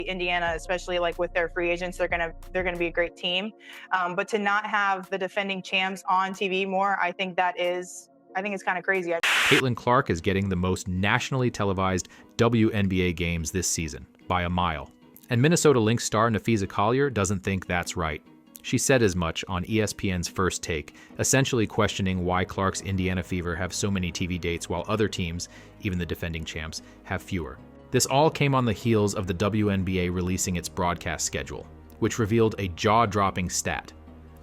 Indiana, especially like with their free agents, they're gonna be a great team. But to not have the defending champs on TV more, I think it's kind of crazy. Caitlin Clark is getting the most nationally televised WNBA games this season, by a mile. And Minnesota Lynx star Napheesa Collier doesn't think that's right. She said as much on ESPN's First Take, essentially questioning why Clark's Indiana Fever have so many TV dates while other teams, even the defending champs, have fewer. This all came on the heels of the WNBA releasing its broadcast schedule, which revealed a jaw-dropping stat.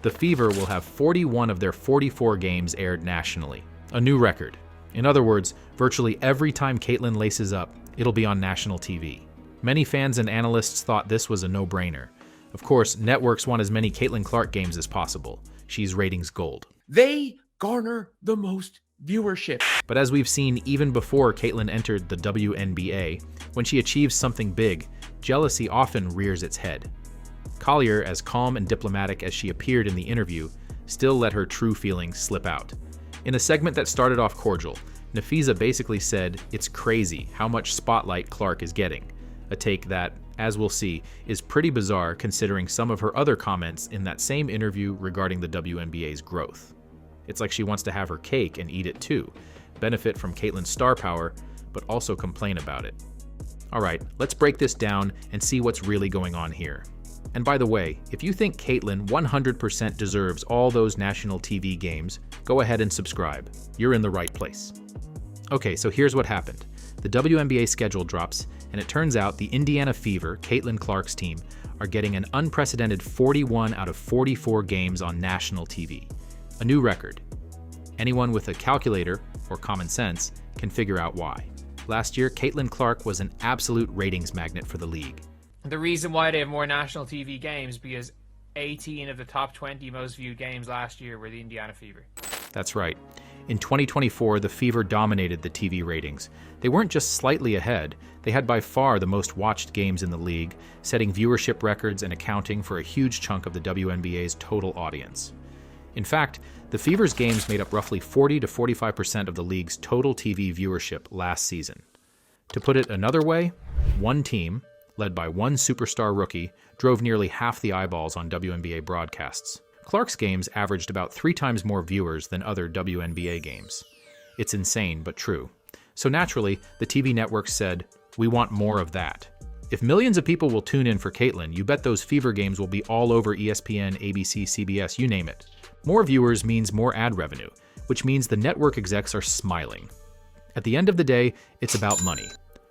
The Fever will have 41 of their 44 games aired nationally, a new record. In other words, virtually every time Caitlin laces up, it'll be on national TV. Many fans and analysts thought this was a no-brainer. Of course, networks want as many Caitlin Clark games as possible. She's ratings gold. They garner the most viewership. But as we've seen even before Caitlin entered the WNBA, when she achieves something big, jealousy often rears its head. Collier, as calm and diplomatic as she appeared in the interview, still let her true feelings slip out. In a segment that started off cordial, Napheesa basically said it's crazy how much spotlight Clark is getting, a take that, as we'll see, is pretty bizarre considering some of her other comments in that same interview regarding the WNBA's growth. It's like she wants to have her cake and eat it too, benefit from Caitlin's star power, but also complain about it. Alright, let's break this down and see what's really going on here. And by the way, if you think Caitlin 100% deserves all those national TV games, go ahead and subscribe. You're in the right place. Okay, so here's what happened. The WNBA schedule drops, and it turns out the Indiana Fever, Caitlin Clark's team, are getting an unprecedented 41 out of 44 games on national TV. A new record. Anyone with a calculator or common sense can figure out why. Last year, Caitlin Clark was an absolute ratings magnet for the league. The reason why they have more national TV games because 18 of the top 20 most viewed games last year were the Indiana Fever. That's right. In 2024, the Fever dominated the TV ratings. They weren't just slightly ahead, they had by far the most watched games in the league, setting viewership records and accounting for a huge chunk of the WNBA's total audience. In fact, the Fever's games made up roughly 40 to 45% of the league's total TV viewership last season. To put it another way, one team, led by one superstar rookie, drove nearly half the eyeballs on WNBA broadcasts. Clark's games averaged about 3 times more viewers than other WNBA games. It's insane, but true. So naturally, the TV networks said, we want more of that. If millions of people will tune in for Caitlin, you bet those Fever games will be all over ESPN, ABC, CBS, you name it. More viewers means more ad revenue, which means the network execs are smiling. At the end of the day, it's about money.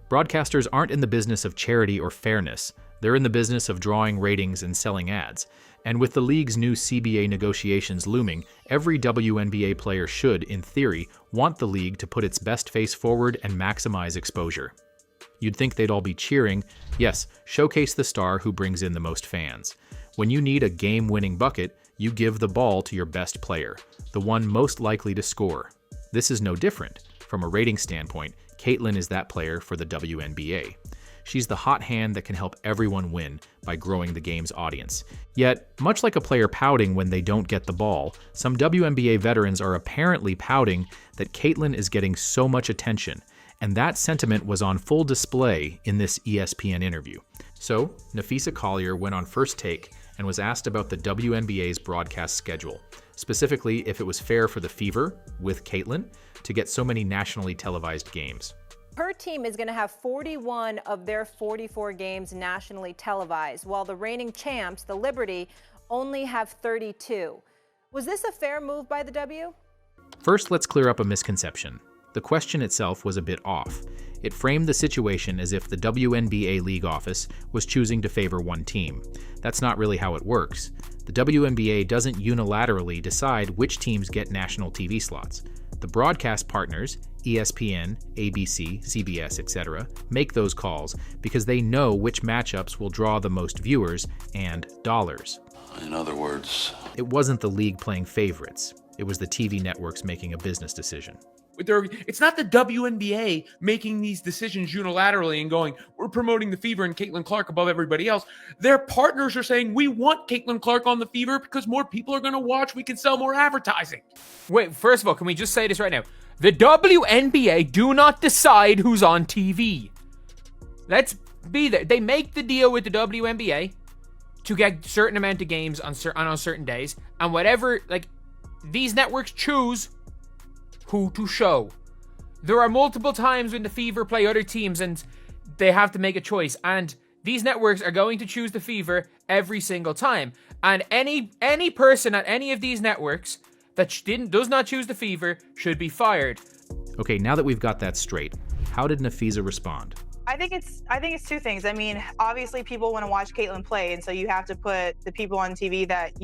Broadcasters aren't in the business of charity or fairness. They're in the business of drawing ratings and selling ads. And with the league's new CBA negotiations looming, every WNBA player should, in theory, want the league to put its best face forward and maximize exposure. You'd think they'd all be cheering, yes, showcase the star who brings in the most fans. When you need a game-winning bucket, you give the ball to your best player, the one most likely to score. This is no different. From a rating standpoint, Caitlin is that player for the WNBA. She's the hot hand that can help everyone win by growing the game's audience. Yet, much like a player pouting when they don't get the ball, some WNBA veterans are apparently pouting that Caitlin is getting so much attention, and that sentiment was on full display in this ESPN interview. So, Napheesa Collier went on First Take and was asked about the WNBA's broadcast schedule, specifically if it was fair for the Fever, with Caitlin, to get so many nationally televised games. Her team is going to have 41 of their 44 games nationally televised, while the reigning champs, the Liberty, only have 32. Was this a fair move by the W? First, let's clear up a misconception. The question itself was a bit off. It framed the situation as if the WNBA league office was choosing to favor one team. That's not really how it works. The WNBA doesn't unilaterally decide which teams get national TV slots. The broadcast partners, ESPN, ABC, CBS, etc., make those calls because they know which matchups will draw the most viewers and dollars. In other words, it wasn't the league playing favorites. It was the TV networks making a business decision. It's not the WNBA making these decisions unilaterally and going, we're promoting the Fever and Caitlin Clark above everybody else. Their partners are saying, we want Caitlin Clark on the Fever because more people are going to watch. We can sell more advertising. Wait, first of all, can we just say this right now? The WNBA do not decide who's on TV. Let's be there. They make the deal with the WNBA to get certain amount of games on certain days, and whatever, like, these networks choose who to show. There are multiple times when the Fever play other teams and they have to make a choice, and these networks are going to choose the Fever every single time. And any person at any of these networks that does not choose the Fever should be fired. Okay, now that we've got that straight, how did Napheesa respond? I think it's two things. I mean, obviously people want to watch Caitlin play, and so you have to put the people on TV that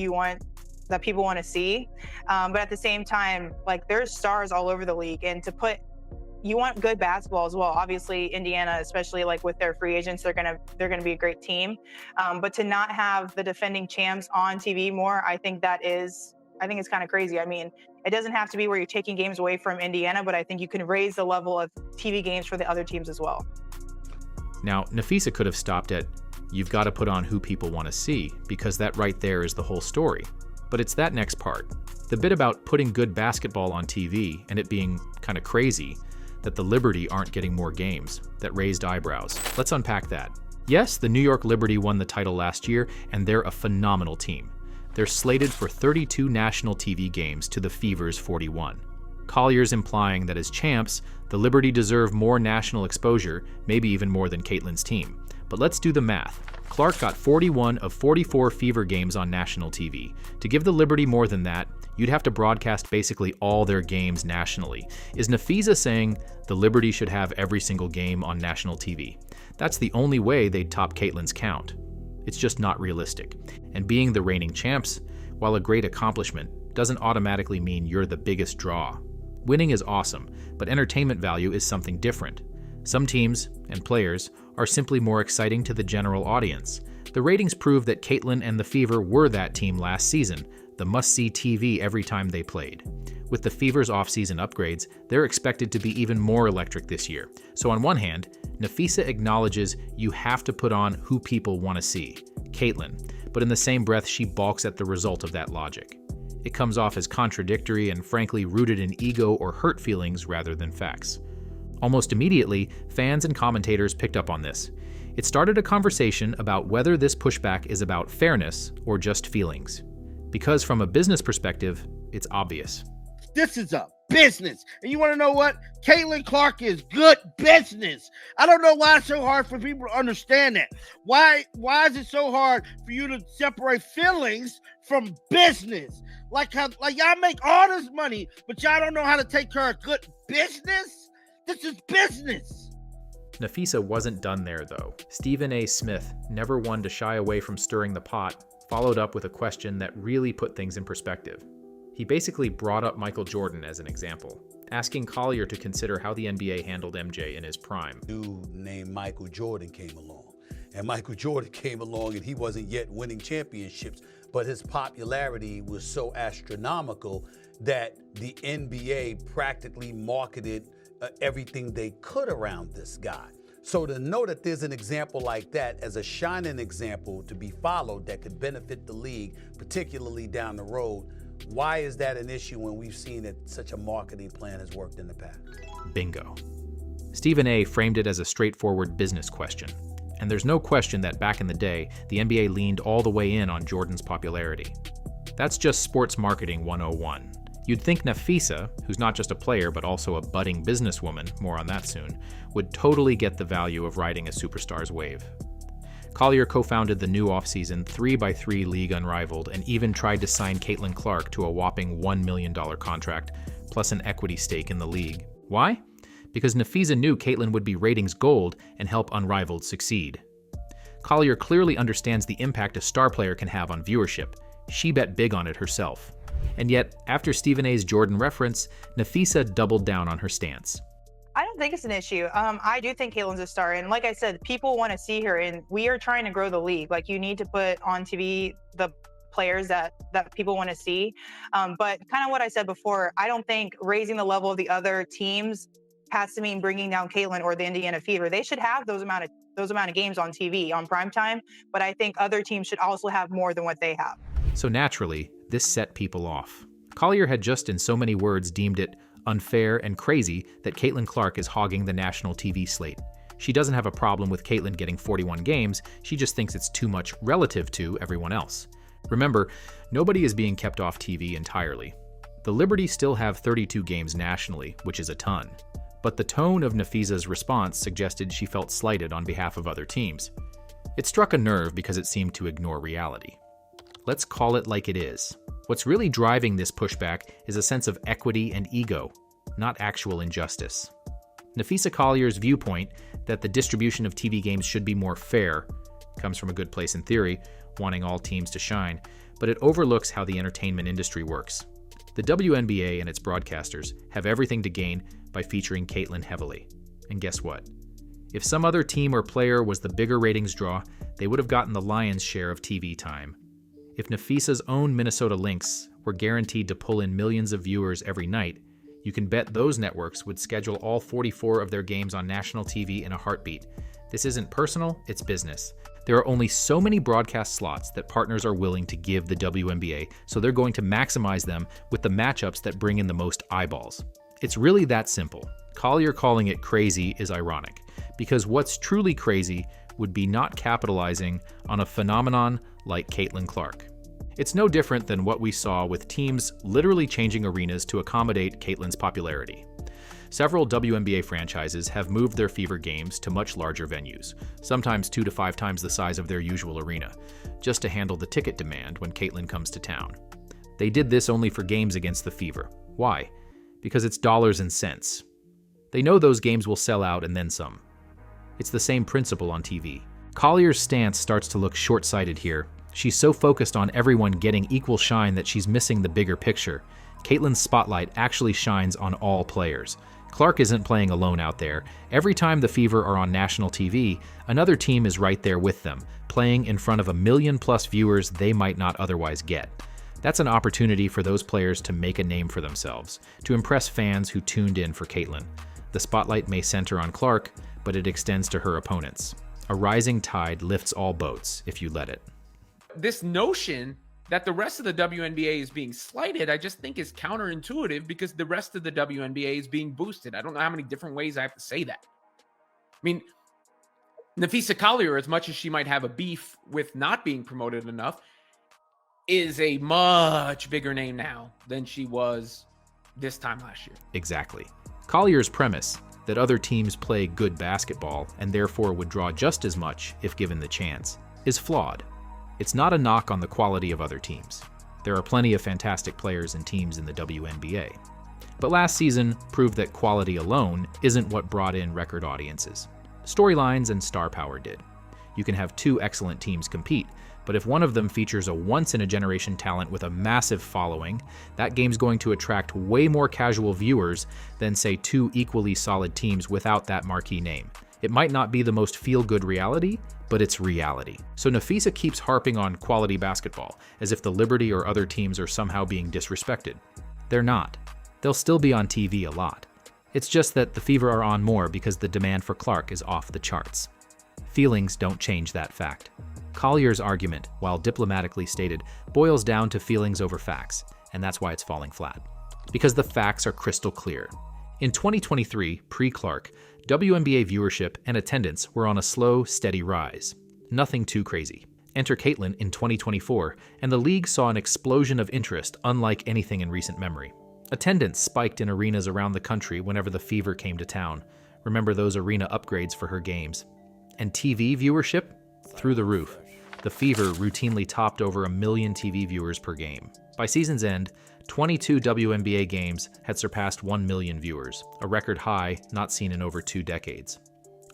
people want to see. But at the same time, like, there's stars all over the league, and you want good basketball as well. Obviously, Indiana, especially like with their free agents, they're gonna be a great team. But to not have the defending champs on TV more, I think it's kind of crazy. I mean, it doesn't have to be where you're taking games away from Indiana, but I think you can raise the level of TV games for the other teams as well. Now, Napheesa could have stopped at, "You've got to put on who people want to see," because that right there is the whole story. But it's that next part, the bit about putting good basketball on TV and it being kind of crazy that the Liberty aren't getting more games, that raised eyebrows. Let's unpack that. Yes, the New York Liberty won the title last year, and they're a phenomenal team. They're slated for 32 national TV games to the Fever's 41. Collier's implying that as champs, the Liberty deserve more national exposure, maybe even more than Caitlin's team. But let's do the math. Clark got 41 of 44 Fever games on national TV. To give the Liberty more than that, you'd have to broadcast basically all their games nationally. Is Napheesa saying the Liberty should have every single game on national TV? That's the only way they'd top Caitlin's count. It's just not realistic. And being the reigning champs, while a great accomplishment, doesn't automatically mean you're the biggest draw. Winning is awesome, but entertainment value is something different. Some teams and players are simply more exciting to the general audience. The ratings prove that Caitlin and the Fever were that team last season, the must-see TV every time they played. With the Fever's off-season upgrades, they're expected to be even more electric this year. So on one hand, Napheesa acknowledges you have to put on who people want to see, Caitlin, but in the same breath she balks at the result of that logic. It comes off as contradictory and frankly rooted in ego or hurt feelings rather than facts. Almost immediately, fans and commentators picked up on this. It started a conversation about whether this pushback is about fairness or just feelings. Because from a business perspective, it's obvious. This is a business. And you want to know what? Caitlin Clark is good business. I don't know why it's so hard for people to understand that. Why is it so hard for you to separate feelings from business? Like y'all make all this money, but y'all don't know how to take care of good business? This is business. Napheesa wasn't done there, though. Stephen A. Smith, never one to shy away from stirring the pot, followed up with a question that really put things in perspective. He basically brought up Michael Jordan as an example, asking Collier to consider how the NBA handled MJ in his prime. A dude named Michael Jordan came along. And Michael Jordan came along and he wasn't yet winning championships, but his popularity was so astronomical that the NBA practically marketed everything they could around this guy. So to know that there's an example like that as a shining example to be followed that could benefit the league, particularly down the road, why is that an issue when we've seen that such a marketing plan has worked in the past? Bingo. Stephen A. framed it as a straightforward business question. And there's no question that back in the day, the NBA leaned all the way in on Jordan's popularity. That's just sports marketing 101. You'd think Napheesa, who's not just a player but also a budding businesswoman, more on that soon, would totally get the value of riding a superstar's wave. Collier co-founded the new offseason 3x3 league Unrivaled and even tried to sign Caitlin Clark to a whopping $1 million contract, plus an equity stake in the league. Why? Because Napheesa knew Caitlin would be ratings gold and help Unrivaled succeed. Collier clearly understands the impact a star player can have on viewership. She bet big on it herself. And yet, after Stephen A.'s Jordan reference, Napheesa doubled down on her stance. I don't think it's an issue. I do think Caitlin's a star. And like I said, people want to see her, and we are trying to grow the league. Like, you need to put on TV the players that people want to see. But kind of what I said before, I don't think raising the level of the other teams has to mean bringing down Caitlin or the Indiana Fever. They should have those amount of games on TV on primetime, but I think other teams should also have more than what they have. So naturally, this set people off. Collier had just in so many words deemed it unfair and crazy that Caitlin Clark is hogging the national TV slate. She doesn't have a problem with Caitlyn getting 41 games, she just thinks it's too much relative to everyone else. Remember, nobody is being kept off TV entirely. The Liberty still have 32 games nationally, which is a ton. But the tone of Napheesa's response suggested she felt slighted on behalf of other teams. It struck a nerve because it seemed to ignore reality. Let's call it like it is. What's really driving this pushback is a sense of equity and ego, not actual injustice. Napheesa Collier's viewpoint that the distribution of TV games should be more fair comes from a good place in theory, wanting all teams to shine, but it overlooks how the entertainment industry works. The WNBA and its broadcasters have everything to gain by featuring Caitlyn heavily. And guess what? If some other team or player was the bigger ratings draw, they would have gotten the lion's share of TV time. If Napheesa's own Minnesota Lynx were guaranteed to pull in millions of viewers every night, you can bet those networks would schedule all 44 of their games on national TV in a heartbeat. This isn't personal, it's business. There are only so many broadcast slots that partners are willing to give the WNBA, so they're going to maximize them with the matchups that bring in the most eyeballs. It's really that simple. Collier calling it crazy is ironic, because what's truly crazy would be not capitalizing on a phenomenon like Caitlyn Clark. It's no different than what we saw with teams literally changing arenas to accommodate Caitlyn's popularity. Several WNBA franchises have moved their Fever games to much larger venues, sometimes 2 to 5 times the size of their usual arena, just to handle the ticket demand when Caitlyn comes to town. They did this only for games against the Fever. Why? Because it's dollars and cents. They know those games will sell out and then some. It's the same principle on TV. Collier's stance starts to look short-sighted here. She's so focused on everyone getting equal shine that she's missing the bigger picture. Caitlyn's spotlight actually shines on all players. Clark isn't playing alone out there. Every time the Fever are on national TV, another team is right there with them, playing in front of 1 million+ viewers they might not otherwise get. That's an opportunity for those players to make a name for themselves, to impress fans who tuned in for Caitlyn. The spotlight may center on Clark, but it extends to her opponents. A rising tide lifts all boats if you let it. This notion that the rest of the WNBA is being slighted, I just think is counterintuitive because the rest of the WNBA is being boosted. I don't know how many different ways I have to say that. I mean, Napheesa Collier, as much as she might have a beef with not being promoted enough, is a much bigger name now than she was this time last year. Exactly. Collier's premise, that other teams play good basketball and therefore would draw just as much if given the chance, is flawed. It's not a knock on the quality of other teams. There are plenty of fantastic players and teams in the WNBA. But last season proved that quality alone isn't what brought in record audiences. Storylines and star power did. You can have 2 excellent teams compete, but if one of them features a once-in-a-generation talent with a massive following, that game's going to attract way more casual viewers than, say, 2 equally solid teams without that marquee name. It might not be the most feel-good reality, but it's reality. So Napheesa keeps harping on quality basketball, as if the Liberty or other teams are somehow being disrespected. They're not. They'll still be on TV a lot. It's just that the Fever are on more because the demand for Clark is off the charts. Feelings don't change that fact. Collier's argument, while diplomatically stated, boils down to feelings over facts, and that's why it's falling flat. Because the facts are crystal clear. In 2023, pre-Clark, WNBA viewership and attendance were on a slow, steady rise. Nothing too crazy. Enter Caitlyn in 2024, and the league saw an explosion of interest unlike anything in recent memory. Attendance spiked in arenas around the country whenever the Fever came to town. Remember those arena upgrades for her games. And TV viewership? Through the roof. The Fever routinely topped over 1 million TV viewers per game. By season's end, 22 WNBA games had surpassed 1 million viewers, a record high not seen in over 2 decades.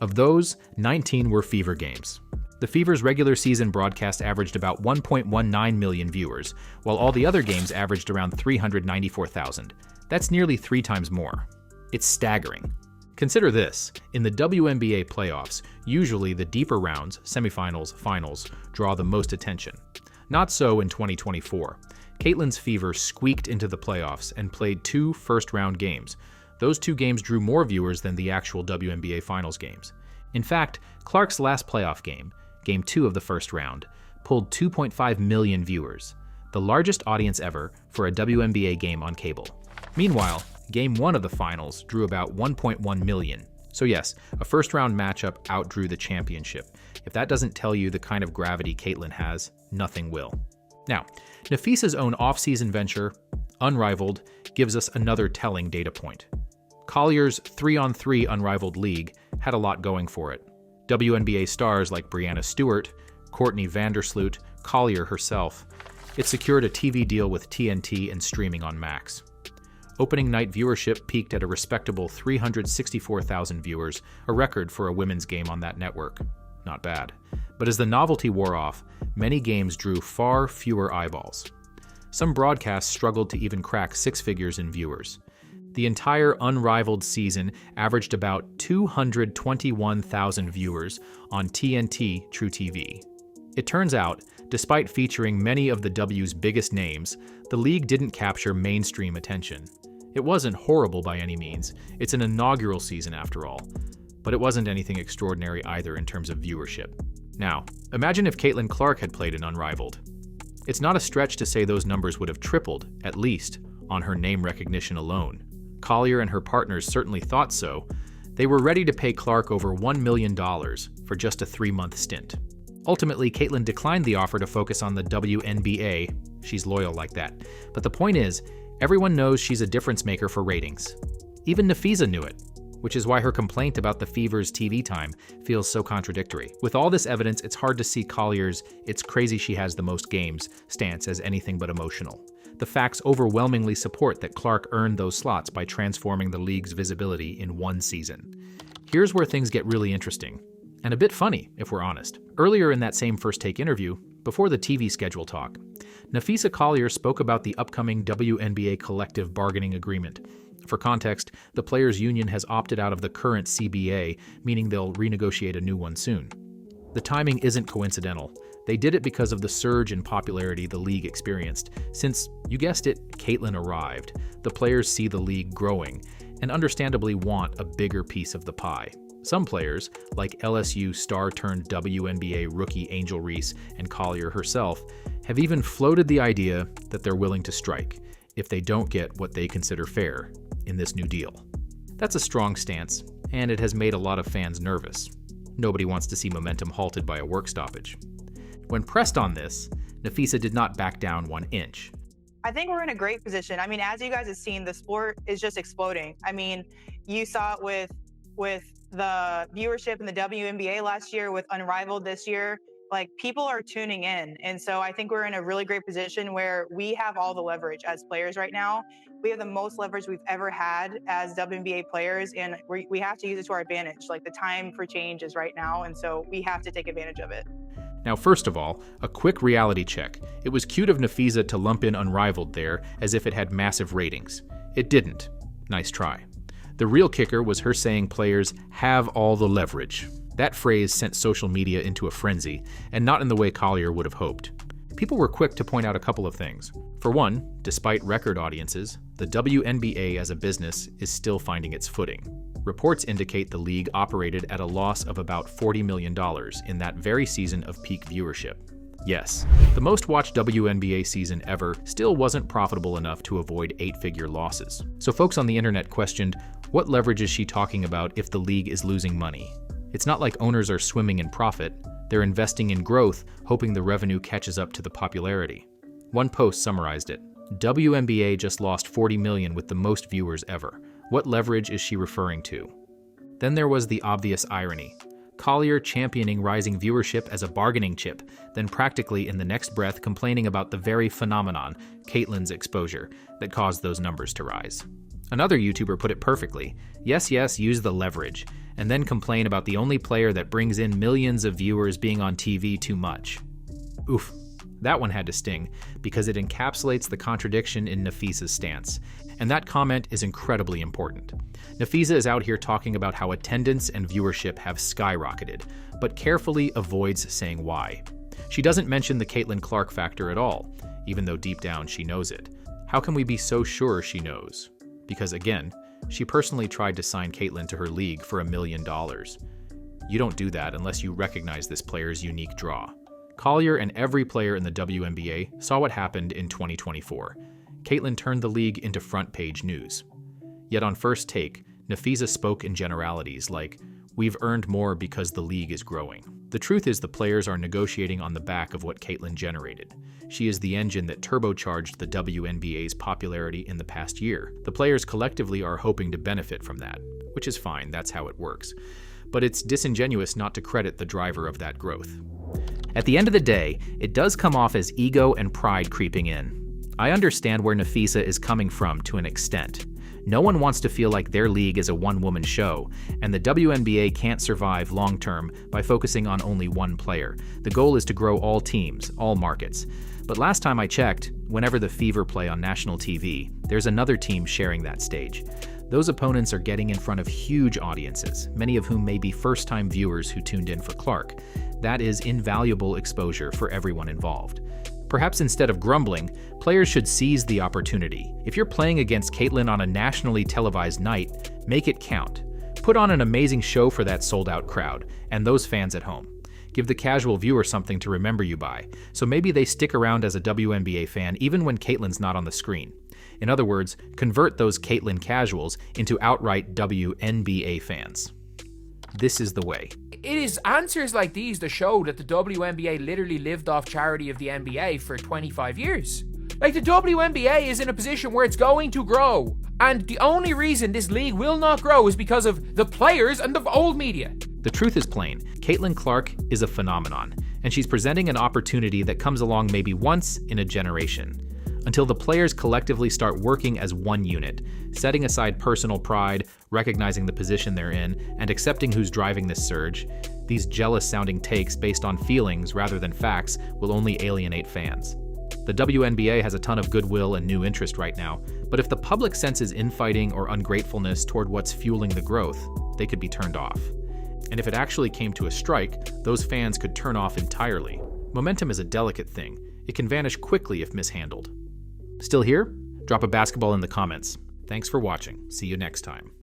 Of those, 19 were Fever games. The Fever's regular season broadcast averaged about 1.19 million viewers, while all the other games averaged around 394,000. That's nearly 3 times more. It's staggering. Consider this, in the WNBA playoffs, usually the deeper rounds, semifinals, finals, draw the most attention. Not so in 2024. Caitlyn's Fever squeaked into the playoffs and played 2 first-round games. Those 2 games drew more viewers than the actual WNBA Finals games. In fact, Clark's last playoff game, Game 2 of the first round, pulled 2.5 million viewers, the largest audience ever for a WNBA game on cable. Meanwhile, Game 1 of the Finals drew about 1.1 million, So yes, a first-round matchup outdrew the championship. If that doesn't tell you the kind of gravity Caitlin has, nothing will. Now, Napheesa's own off-season venture, Unrivaled, gives us another telling data point. Collier's 3-on-3 Unrivaled League had a lot going for it. WNBA stars like Breanna Stewart, Courtney Vandersloot, Collier herself. It secured a TV deal with TNT and streaming on Max. Opening night viewership peaked at a respectable 364,000 viewers, a record for a women's game on that network. Not bad. But as the novelty wore off, many games drew far fewer eyeballs. Some broadcasts struggled to even crack six figures in viewers. The entire Unrivaled season averaged about 221,000 viewers on TNT True TV. It turns out, despite featuring many of the W's biggest names, the league didn't capture mainstream attention. It wasn't horrible by any means. It's an inaugural season after all. But it wasn't anything extraordinary either in terms of viewership. Now, imagine if Caitlin Clark had played in Unrivaled. It's not a stretch to say those numbers would have tripled, at least, on her name recognition alone. Collier and her partners certainly thought so. They were ready to pay Clark over $1 million for just a 3-month stint. Ultimately, Caitlin declined the offer to focus on the WNBA. She's loyal like that. But the point is, everyone knows she's a difference maker for ratings. Even Napheesa knew it, which is why her complaint about the Fever's TV time feels so contradictory. With all this evidence, it's hard to see Collier's "it's crazy she has the most games" stance as anything but emotional. The facts overwhelmingly support that Clark earned those slots by transforming the league's visibility in one season. Here's where things get really interesting, and a bit funny, if we're honest. Earlier in that same First Take interview, before the TV schedule talk, Napheesa Collier spoke about the upcoming WNBA collective bargaining agreement. For context, the Players' Union has opted out of the current CBA, meaning they'll renegotiate a new one soon. The timing isn't coincidental. They did it because of the surge in popularity the league experienced. Since, you guessed it, Caitlin arrived, the players see the league growing, and understandably want a bigger piece of the pie. Some players, like LSU star-turned-WNBA rookie Angel Reese and Collier herself, have even floated the idea that they're willing to strike if they don't get what they consider fair in this new deal. That's a strong stance, and it has made a lot of fans nervous. Nobody wants to see momentum halted by a work stoppage. When pressed on this, Napheesa did not back down 1 inch. I think we're in a great position. I mean, as you guys have seen, the sport is just exploding. I mean, you saw it with the viewership in the WNBA last year, with Unrivaled this year. Like, people are tuning in. And so I think we're in a really great position where we have all the leverage as players right now. We have the most leverage we've ever had as WNBA players, and we have to use it to our advantage. Like, the time for change is right now, and so we have to take advantage of it. Now, first of all, a quick reality check. It was cute of Napheesa to lump in Unrivaled there as if it had massive ratings. It didn't. Nice try. The real kicker was her saying players have all the leverage. That phrase sent social media into a frenzy, and not in the way Collier would have hoped. People were quick to point out a couple of things. For one, despite record audiences, the WNBA as a business is still finding its footing. Reports indicate the league operated at a loss of about $40 million in that very season of peak viewership. Yes, the most watched WNBA season ever still wasn't profitable enough to avoid 8-figure losses. So folks on the internet questioned, what leverage is she talking about if the league is losing money? It's not like owners are swimming in profit. They're investing in growth, hoping the revenue catches up to the popularity. One post summarized it. WNBA just lost $40 million with the most viewers ever. What leverage is she referring to? Then there was the obvious irony. Collier championing rising viewership as a bargaining chip, then practically in the next breath complaining about the very phenomenon, Caitlin's exposure, that caused those numbers to rise. Another YouTuber put it perfectly. Yes, use the leverage, and then complain about the only player that brings in millions of viewers being on TV too much. Oof. That one had to sting, because it encapsulates the contradiction in Napheesa's stance. And that comment is incredibly important. Napheesa is out here talking about how attendance and viewership have skyrocketed, but carefully avoids saying why. She doesn't mention the Caitlin Clark factor at all, even though deep down she knows it. How can we be so sure she knows? Because again, she personally tried to sign Caitlin to her league for $1 million. You don't do that unless you recognize this player's unique draw. Collier and every player in the WNBA saw what happened in 2024. Caitlin turned the league into front-page news. Yet on First Take, Napheesa spoke in generalities like, "We've earned more because the league is growing." The truth is the players are negotiating on the back of what Caitlin generated. She is the engine that turbocharged the WNBA's popularity in the past year. The players collectively are hoping to benefit from that, which is fine, that's how it works. But it's disingenuous not to credit the driver of that growth. At the end of the day, it does come off as ego and pride creeping in. I understand where Napheesa is coming from to an extent. No one wants to feel like their league is a one-woman show, and the WNBA can't survive long-term by focusing on only one player. The goal is to grow all teams, all markets. But last time I checked, whenever the Fever play on national TV, there's another team sharing that stage. Those opponents are getting in front of huge audiences, many of whom may be first-time viewers who tuned in for Clark. That is invaluable exposure for everyone involved. Perhaps instead of grumbling, players should seize the opportunity. If you're playing against Caitlin on a nationally televised night, make it count. Put on an amazing show for that sold-out crowd, and those fans at home. Give the casual viewer something to remember you by, so maybe they stick around as a WNBA fan even when Caitlin's not on the screen. In other words, convert those Caitlin casuals into outright WNBA fans. This is the way. It is answers like these that show that the WNBA literally lived off charity of the NBA for 25 years. Like, the WNBA is in a position where it's going to grow. And the only reason this league will not grow is because of the players and the old media. The truth is plain. Caitlin Clark is a phenomenon, and she's presenting an opportunity that comes along maybe once in a generation. Until the players collectively start working as one unit, setting aside personal pride, recognizing the position they're in, and accepting who's driving this surge, these jealous-sounding takes based on feelings rather than facts will only alienate fans. The WNBA has a ton of goodwill and new interest right now, but if the public senses infighting or ungratefulness toward what's fueling the growth, they could be turned off. And if it actually came to a strike, those fans could turn off entirely. Momentum is a delicate thing. It can vanish quickly if mishandled. Still here? Drop a basketball in the comments. Thanks for watching. See you next time.